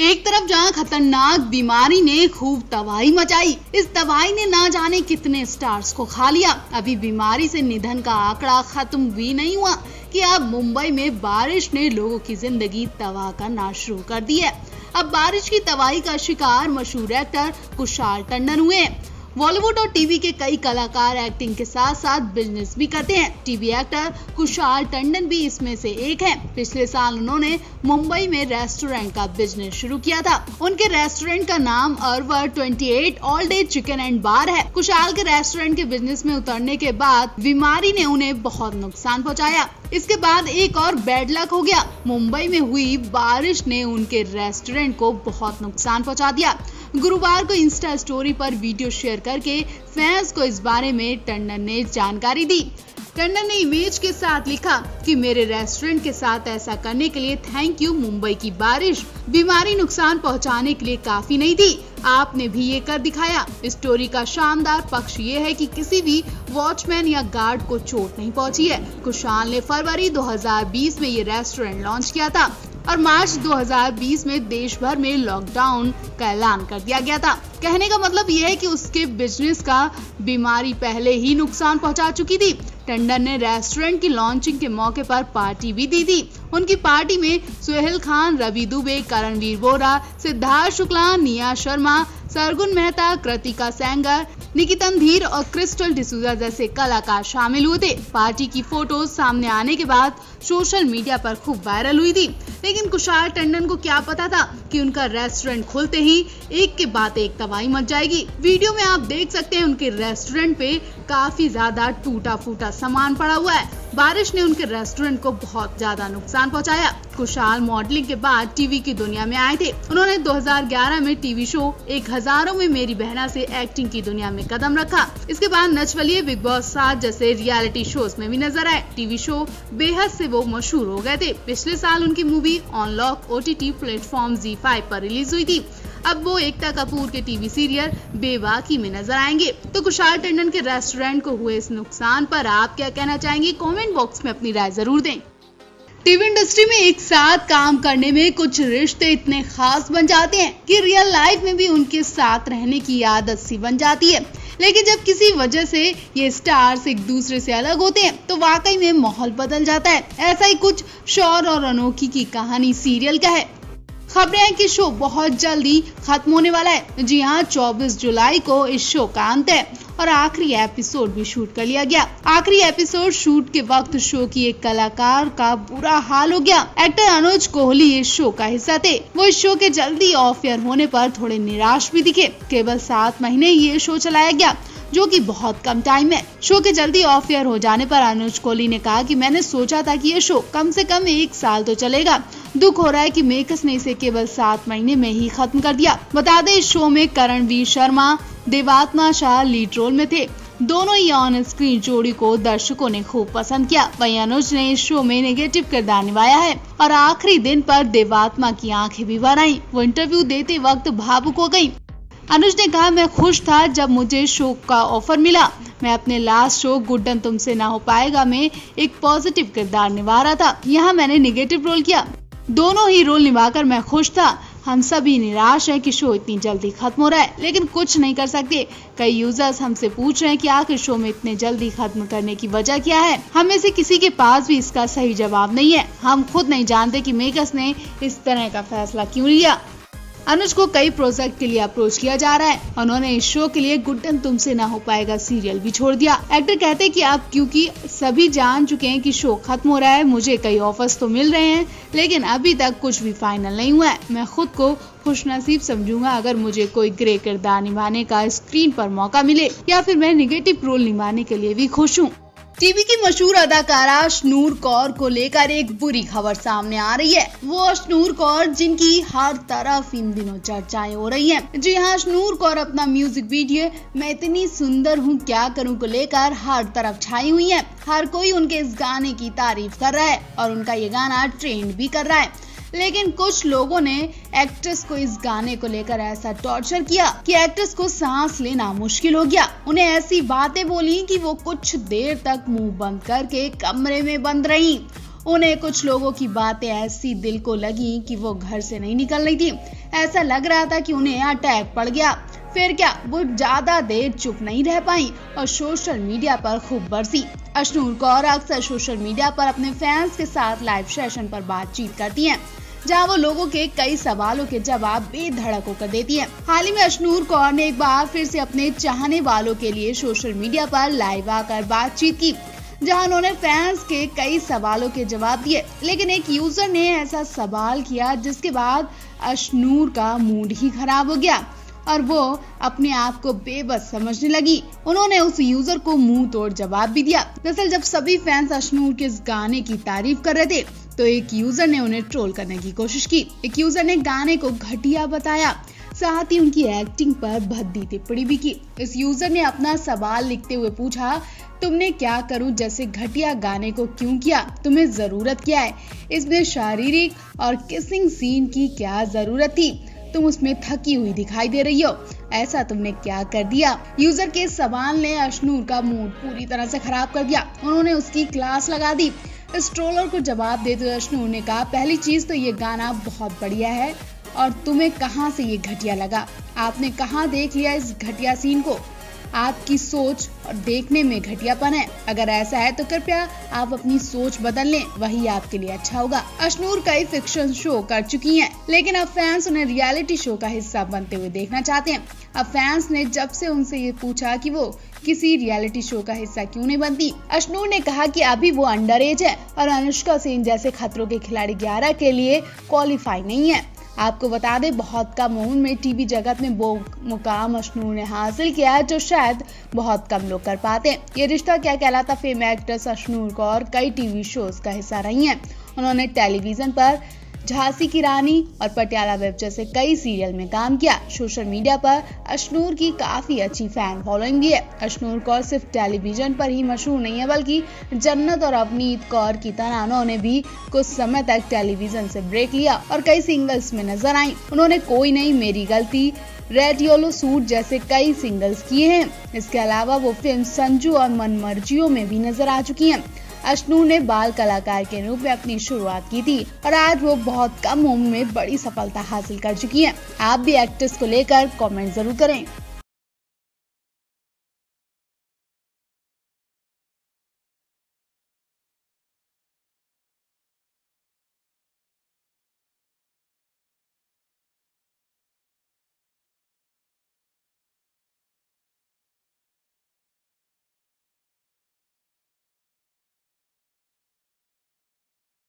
एक तरफ जहां खतरनाक बीमारी ने खूब तबाही मचाई, इस तबाही ने ना जाने कितने स्टार्स को खा लिया। अभी बीमारी से निधन का आंकड़ा खत्म भी नहीं हुआ कि अब मुंबई में बारिश ने लोगों की जिंदगी तबाह करना शुरू कर दी है। अब बारिश की तबाही का शिकार मशहूर एक्टर कुशाल टंडन हुए हैं। बॉलीवुड और टीवी के कई कलाकार एक्टिंग के साथ साथ बिजनेस भी करते हैं। टीवी एक्टर कुशाल टंडन भी इसमें से एक हैं। पिछले साल उन्होंने मुंबई में रेस्टोरेंट का बिजनेस शुरू किया था। उनके रेस्टोरेंट का नाम अरवर 28 ऑल डे चिकन एंड बार है। कुशाल के रेस्टोरेंट के बिजनेस में उतरने के बाद बीमारी ने उन्हें बहुत नुकसान पहुंचाया। इसके बाद एक और बैड लक हो गया। मुंबई में हुई बारिश ने उनके रेस्टोरेंट को बहुत नुकसान पहुंचा दिया। गुरुवार को इंस्टा स्टोरी पर वीडियो शेयर करके फैंस को इस बारे में टंडन ने जानकारी दी। टंडन ने इमेज के साथ लिखा कि मेरे रेस्टोरेंट के साथ ऐसा करने के लिए थैंक यू। मुंबई की बारिश बीमारी नुकसान पहुंचाने के लिए काफी नहीं थी, आपने भी ये कर दिखाया। स्टोरी का शानदार पक्ष ये है कि किसी भी वॉचमैन या गार्ड को चोट नहीं पहुंची है। कुशाल ने फरवरी 2020 में ये रेस्टोरेंट लॉन्च किया था और मार्च 2020 में देश भर में लॉकडाउन का ऐलान कर दिया गया था। कहने का मतलब यह है कि उसके बिजनेस का बीमारी पहले ही नुकसान पहुंचा चुकी थी। टंडन ने रेस्टोरेंट की लॉन्चिंग के मौके पर पार्टी भी दी थी। उनकी पार्टी में सोहेल खान, रवि दुबे, करणवीर बोरा, सिद्धार्थ शुक्ला, निया शर्मा, सरगुन मेहता, कृतिका सेंगर, निकितन धीर और क्रिस्टल डिसूजा जैसे कलाकार शामिल हुए थे। पार्टी की फोटोज सामने आने के बाद सोशल मीडिया पर खूब वायरल हुई थी। लेकिन कुशाल टंडन को क्या पता था कि उनका रेस्टोरेंट खुलते ही एक के बाद एक तबाही मच जाएगी। वीडियो में आप देख सकते हैं उनके रेस्टोरेंट पे काफी ज्यादा टूटा फूटा सामान पड़ा हुआ है। बारिश ने उनके रेस्टोरेंट को बहुत ज्यादा नुकसान पहुंचाया। कुशाल मॉडलिंग के बाद टीवी की दुनिया में आए थे। उन्होंने 2011 में टीवी शो एक हजारों में मेरी बहना से एक्टिंग की दुनिया में कदम रखा। इसके बाद नच बलिए, बिग बॉस 7 जैसे रियलिटी शोज में भी नजर आए। टीवी शो बेहद से वो मशहूर हो गए थे। पिछले साल उनकी movie unlock OTT platform ZEE5 पर रिलीज हुई थी। अब वो एकता कपूर के टीवी सीरियल बेबाकी में नजर आएंगे। तो कुशाल टंडन के रेस्टोरेंट को हुए इस नुकसान पर आप क्या कहना चाहेंगे? कमेंट बॉक्स में अपनी राय जरूर दें। टीवी इंडस्ट्री में एक साथ काम करने में कुछ रिश्ते इतने खास बन जाते हैं कि रियल लाइफ में भी उनके साथ रहने की आदत सी बन जाती है। लेकिन जब किसी वजह से ये स्टार्स एक दूसरे से अलग होते हैं तो वाकई में माहौल बदल जाता है। ऐसा ही कुछ शौर और अनोखी की कहानी सीरियल का है। खबरें हैं कि शो बहुत जल्दी खत्म होने वाला है। जी हाँ, 24 जुलाई को इस शो का अंत है और आखिरी एपिसोड भी शूट कर लिया गया। आखिरी एपिसोड शूट के वक्त शो की एक कलाकार का बुरा हाल हो गया। एक्टर अनुज कोहली इस शो का हिस्सा थे। वो इस शो के जल्दी ऑफ एयर होने पर थोड़े निराश भी दिखे। केवल 7 महीने ये शो चलाया गया, जो कि बहुत कम टाइम है। शो के जल्दी ऑफ एयर हो जाने पर अनुज कोहली ने कहा कि मैंने सोचा था कि ये शो कम से कम 1 साल तो चलेगा। दुख हो रहा है कि मेकर्स ने इसे केवल 7 महीने में ही खत्म कर दिया। बता दें, इस शो में करणवीर शर्मा, देवात्मा शाह लीड रोल में थे। दोनों ही ऑन स्क्रीन जोड़ी को दर्शकों ने खूब पसंद किया। वहीं अनुज ने इस शो में नेगेटिव किरदार निभाया है और आखिरी दिन पर देवात्मा की आंखें भी भर आईं। वो इंटरव्यू देते वक्त भावुक हो गयी। अनुज ने कहा, मैं खुश था जब मुझे शो का ऑफर मिला। मैं अपने लास्ट शो गुड्डन तुमसे ना हो पाएगा में एक पॉजिटिव किरदार निभा रहा था। यहाँ मैंने नेगेटिव रोल किया। दोनों ही रोल निभाकर मैं खुश था। हम सभी निराश हैं कि शो इतनी जल्दी खत्म हो रहा है, लेकिन कुछ नहीं कर सकते। कई यूजर्स हमसे पूछ रहे हैं कि आखिर शो में इतने जल्दी खत्म करने की वजह क्या है। हम में से किसी के पास भी इसका सही जवाब नहीं है। हम खुद नहीं जानते कि मेकर्स ने इस तरह का फैसला क्यों लिया। अनुज को कई प्रोजेक्ट के लिए अप्रोच किया जा रहा है। उन्होंने इस शो के लिए गुड्डन तुमसे ना हो पाएगा सीरियल भी छोड़ दिया। एक्टर कहते हैं कि अब क्योंकि सभी जान चुके हैं कि शो खत्म हो रहा है, मुझे कई ऑफर्स तो मिल रहे हैं, लेकिन अभी तक कुछ भी फाइनल नहीं हुआ है। मैं खुद को खुशनसीब समझूंगा अगर मुझे कोई ग्रे किरदार निभाने का स्क्रीन पर मौका मिले, या फिर मैं नेगेटिव रोल निभाने के लिए भी खुश हूँ। टीवी की मशहूर अदाकारा अशनूर कौर को लेकर एक बुरी खबर सामने आ रही है। वो अशनूर कौर जिनकी हर तरफ इन दिनों चर्चाएं हो रही हैं। जी हाँ, अशनूर कौर अपना म्यूजिक वीडियो मैं इतनी सुंदर हूँ क्या करूँ को लेकर हर तरफ छाई हुई है। हर कोई उनके इस गाने की तारीफ कर रहा है और उनका ये गाना ट्रेंड भी कर रहा है। लेकिन कुछ लोगों ने एक्ट्रेस को इस गाने को लेकर ऐसा टॉर्चर किया कि एक्ट्रेस को सांस लेना मुश्किल हो गया। उन्हें ऐसी बातें बोली कि वो कुछ देर तक मुंह बंद करके कमरे में बंद रही। उन्हें कुछ लोगों की बातें ऐसी दिल को लगी कि वो घर से नहीं निकल रही थी। ऐसा लग रहा था कि उन्हें अटैक पड़ गया। फिर क्या, वो ज्यादा देर चुप नहीं रह पाई और सोशल मीडिया पर खूब बरसी। अशनूर कौर अक्सर सोशल मीडिया पर अपने फैंस के साथ लाइव सेशन पर बातचीत करती हैं, जहां वो लोगों के कई सवालों के जवाब बेधड़क होकर देती हैं। हाल ही में अशनूर कौर ने एक बार फिर से अपने चाहने वालों के लिए सोशल मीडिया पर लाइव आकर बातचीत की, जहां उन्होंने फैंस के कई सवालों के जवाब दिए। लेकिन एक यूजर ने ऐसा सवाल किया जिसके बाद अशनूर का मूड ही खराब हो गया और वो अपने आप को बेबस समझने लगी। उन्होंने उस यूजर को मुंह तोड़ जवाब भी दिया। दरअसल जब सभी फैंस अशनूर के इस गाने की तारीफ कर रहे थे तो एक यूजर ने उन्हें ट्रोल करने की कोशिश की। एक यूजर ने गाने को घटिया बताया, साथ ही उनकी एक्टिंग पर भद्दी टिप्पणी भी की। इस यूजर ने अपना सवाल लिखते हुए पूछा, तुमने क्या करूं जैसे घटिया गाने को क्यों किया? तुम्हें जरूरत क्या है? इसमें शारीरिक और किसिंग सीन की क्या जरूरत थी? तुम उसमें थकी हुई दिखाई दे रही हो, ऐसा तुमने क्या कर दिया? यूजर के सवाल ने अशनूर का मूड पूरी तरह से खराब कर दिया। उन्होंने उसकी क्लास लगा दी। इस ट्रोलर को जवाब देते हुए अशनूर ने कहा, पहली चीज तो ये गाना बहुत बढ़िया है और तुम्हें कहां से ये घटिया लगा? आपने कहां देख लिया इस घटिया सीन को? आपकी सोच और देखने में घटियापन है। अगर ऐसा है तो कृपया आप अपनी सोच बदल लें, वही आपके लिए अच्छा होगा। अशनूर कई फिक्शन शो कर चुकी हैं, लेकिन अब फैंस उन्हें रियलिटी शो का हिस्सा बनते हुए देखना चाहते हैं। अब फैंस ने जब से उनसे ये पूछा कि वो किसी रियलिटी शो का हिस्सा क्यों नहीं बनती, अशनूर ने कहा कि अभी वो अंडर एज है और अनुष्का सेन जैसे खतरों के खिलाड़ी 11 के लिए क्वालिफाई नहीं है। आपको बता दें, बहुत कम उम्र में टीवी जगत में वो मुकाम अशनूर ने हासिल किया है जो शायद बहुत कम लोग कर पाते हैं। ये रिश्ता क्या कहलाता फेम एक्ट्रेस अशनूर कौर कई टीवी शोज का हिस्सा रही हैं। उन्होंने टेलीविजन पर झांसी की रानी और पटियाला वेब जैसे कई सीरियल में काम किया। सोशल मीडिया पर अशनूर की काफी अच्छी फैन फॉलोइंग भी है। अशनूर कौर सिर्फ टेलीविजन पर ही मशहूर नहीं है, बल्कि जन्नत और अवनीत कौर की तरह उन्होंने भी कुछ समय तक टेलीविजन से ब्रेक लिया और कई सिंगल्स में नजर आई। उन्होंने कोई नहीं, मेरी गलती, रेड येलो सूट जैसे कई सिंगल्स किए हैं। इसके अलावा वो फिल्म संजू और मनमर्जियों में भी नजर आ चुकी हैं। अशनूर ने बाल कलाकार के रूप में अपनी शुरुआत की थी और आज वो बहुत कम उम्र में बड़ी सफलता हासिल कर चुकी हैं। आप भी एक्ट्रेस को लेकर कमेंट जरूर करें।